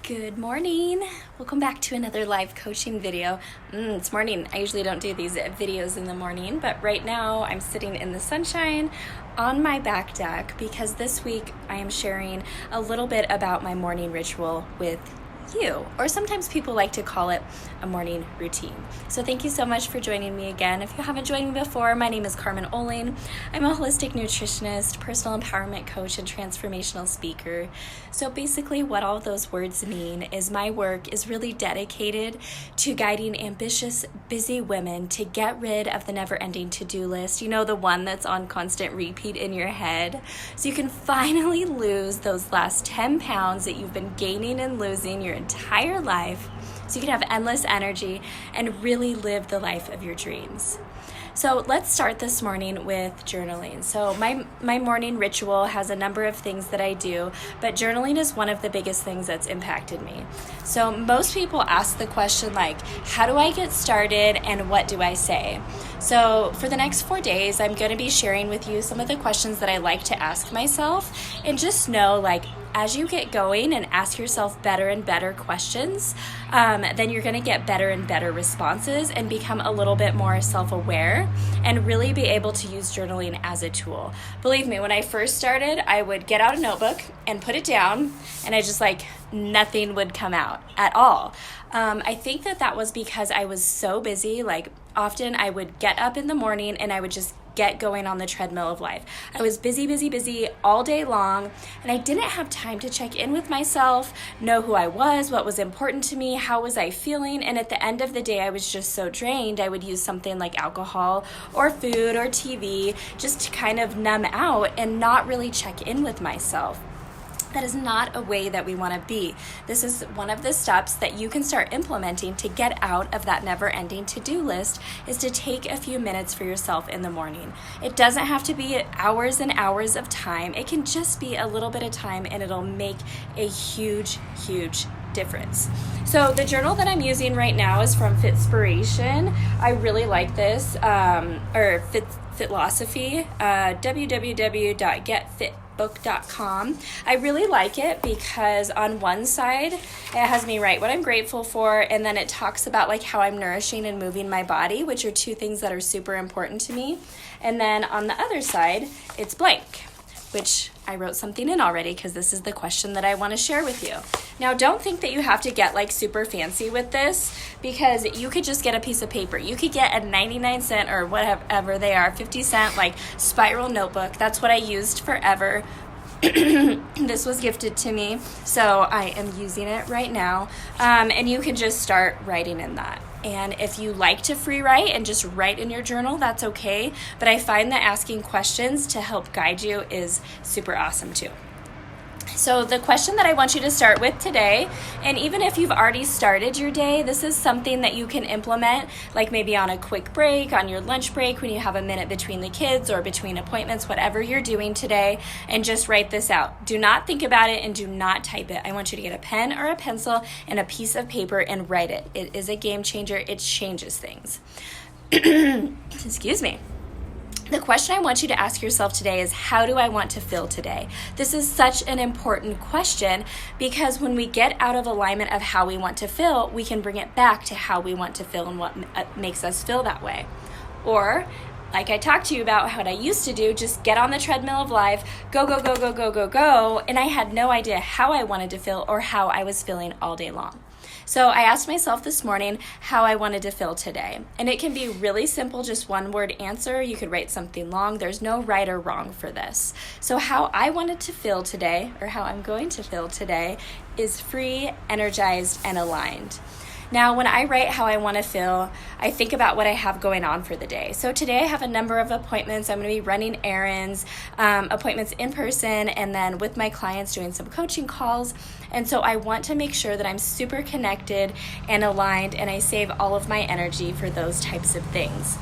Good morning. Welcome back to another live coaching video. It's morning. I usually don't do these videos in the morning, but right now I'm sitting in the sunshine on my back deck because this week I am sharing a little bit about my morning ritual with you, or sometimes people like to call it a morning routine. So thank you so much for joining me again. If you haven't joined me before, my name is Carmen Oling. I'm a holistic nutritionist, personal empowerment coach, and transformational speaker. So basically what all those words mean is my work is really dedicated to guiding ambitious, busy women to get rid of the never-ending to-do list, the one that's on constant repeat in your head, so you can finally lose those last 10 pounds that you've been gaining and losing your entire life, so you can have endless energy and really live the life of your dreams. So let's start this morning with journaling. So my morning ritual has a number of things that I do, but journaling is one of the biggest things that's impacted me. So most people ask the question like, how do I get started and what do I say? So for the next 4 days, I'm going to be sharing with you some of the questions that I like to ask myself, and just know as you get going and ask yourself better and better questions, then you're going to get better and better responses and become a little bit more self-aware and really be able to use journaling as a tool. Believe me, when I first started, I would get out a notebook and put it down, and I just nothing would come out at all. I think that was because I was so busy. Often I would get up in the morning and I would just get going on the treadmill of life. I was busy all day long, and I didn't have time to check in with myself, know who I was, what was important to me, how was I feeling, and at the end of the day, I was just so drained, I would use something like alcohol or food or TV just to kind of numb out and not really check in with myself. That is not a way that we want to be. This is one of the steps that you can start implementing to get out of that never-ending to-do list, is to take a few minutes for yourself in the morning. It doesn't have to be hours and hours of time. It can just be a little bit of time, and it'll make a huge, huge difference. So the journal that I'm using right now is from Fitspiration. I really like this, or Fitlosophy, www.getfitbook.com. I really like it because on one side, it has me write what I'm grateful for, and then it talks about how I'm nourishing and moving my body, which are two things that are super important to me. And then on the other side, it's blank, which I wrote something in already because this is the question that I want to share with you. Now, don't think that you have to get super fancy with this, because you could just get a piece of paper. You could get a 99-cent or whatever they are, 50-cent spiral notebook. That's what I used forever. This was gifted to me, so I am using it right now. And you can just start writing in that. And if you like to free write and just write in your journal, that's okay. But I find that asking questions to help guide you is super awesome too. So the question that I want you to start with today, and even if you've already started your day, this is something that you can implement, maybe on a quick break, on your lunch break, when you have a minute between the kids or between appointments, whatever you're doing today, and just write this out. Do not think about it and do not type it. I want you to get a pen or a pencil and a piece of paper and write it. It is a game changer. It changes things. Excuse me. The question I want you to ask yourself today is, how do I want to feel today? This is such an important question, because when we get out of alignment of how we want to feel, we can bring it back to how we want to feel and what makes us feel that way. Or, like I talked to you about what I used to do, just get on the treadmill of life, go, go, go, go, go, go, go, and I had no idea how I wanted to feel or how I was feeling all day long. So I asked myself this morning how I wanted to feel today. And it can be really simple, just one word answer. You could write something long. There's no right or wrong for this. So how I wanted to feel today, or how I'm going to feel today, is free, energized, and aligned. Now, when I write how I want to feel, I think about what I have going on for the day. So today I have a number of appointments. I'm going to be running errands, appointments in person, and then with my clients doing some coaching calls. And so I want to make sure that I'm super connected and aligned, and I save all of my energy for those types of things.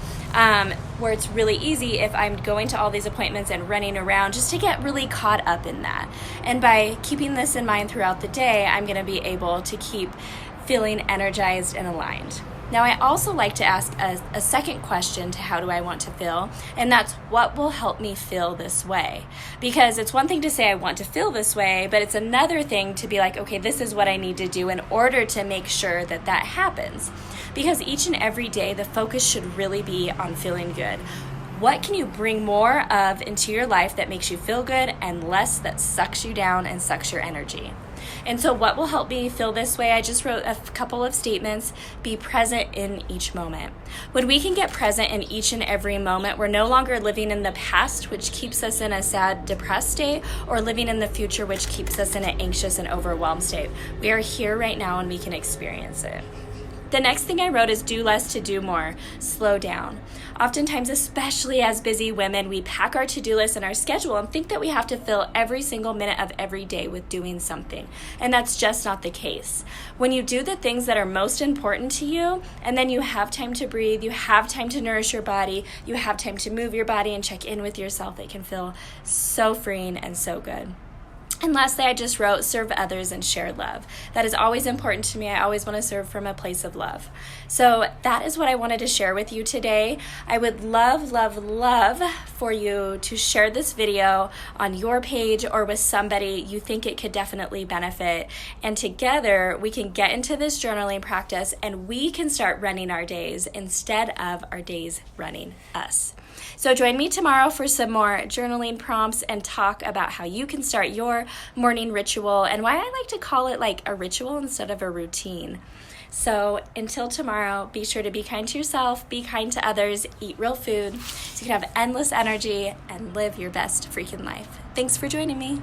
Where it's really easy if I'm going to all these appointments and running around just to get really caught up in that. And by keeping this in mind throughout the day, I'm going to be able to keep feeling energized and aligned. Now, I also like to ask a second question to how do I want to feel, and that's what will help me feel this way? Because it's one thing to say I want to feel this way, but it's another thing to be like, okay, this is what I need to do in order to make sure that that happens. Because each and every day, the focus should really be on feeling good. What can you bring more of into your life that makes you feel good and less that sucks you down and sucks your energy? And so what will help me feel this way? I just wrote a couple of statements. Be present in each moment. When we can get present in each and every moment, we're no longer living in the past, which keeps us in a sad, depressed state, or living in the future, which keeps us in an anxious and overwhelmed state. We are here right now and we can experience it. The next thing I wrote is do less to do more. Slow down. Oftentimes, especially as busy women, we pack our to-do list and our schedule and think that we have to fill every single minute of every day with doing something. And that's just not the case. When you do the things that are most important to you, and then you have time to breathe, you have time to nourish your body, you have time to move your body and check in with yourself, it can feel so freeing and so good. And lastly, I just wrote, serve others and share love. That is always important to me. I always want to serve from a place of love. So that is what I wanted to share with you today. I would love, love, love for you to share this video on your page or with somebody you think it could definitely benefit. And together we can get into this journaling practice and we can start running our days instead of our days running us. So join me tomorrow for some more journaling prompts and talk about how you can start your morning ritual and why I like to call it like a ritual instead of a routine. So until tomorrow, be sure to be kind to yourself, be kind to others, eat real food so you can have endless energy and live your best freaking life. Thanks for joining me.